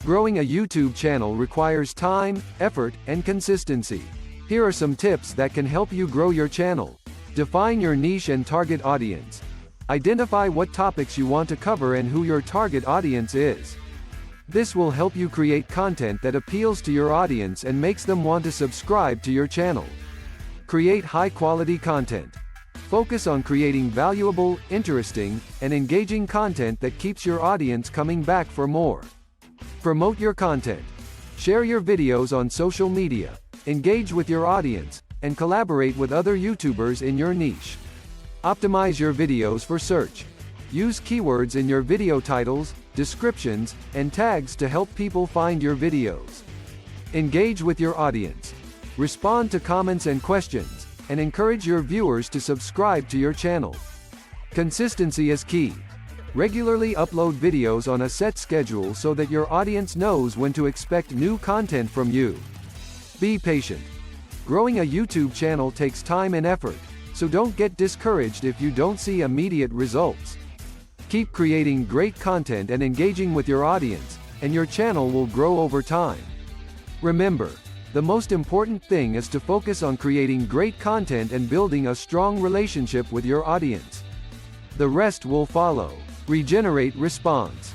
Growing a YouTube channel requires time, effort, and consistency. Here are some tips that can help you grow your channel. Define your niche and target audience. Identify what topics you want to cover and who your target audience is. This will help you create content that appeals to your audience and makes them want to subscribe to your channel. Create high-quality content. Focus on creating valuable, interesting, and engaging content that keeps your audience coming back for more. Promote your content. Share your videos on social media, engage with your audience, and collaborate with other YouTubers in your niche. Optimize your videos for search. Use keywords in your video titles, descriptions, and tags to help people find your videos. Engage with your audience. Respond to comments and questions, and encourage your viewers to subscribe to your channel. Consistency is key. Regularly upload videos on a set schedule so that your audience knows when to expect new content from you. Be patient. Growing a YouTube channel takes time and effort, so don't get discouraged if you don't see immediate results. Keep creating great content and engaging with your audience, and your channel will grow over time. Remember, the most important thing is to focus on creating great content and building a strong relationship with your audience. The rest will follow. Regenerate response.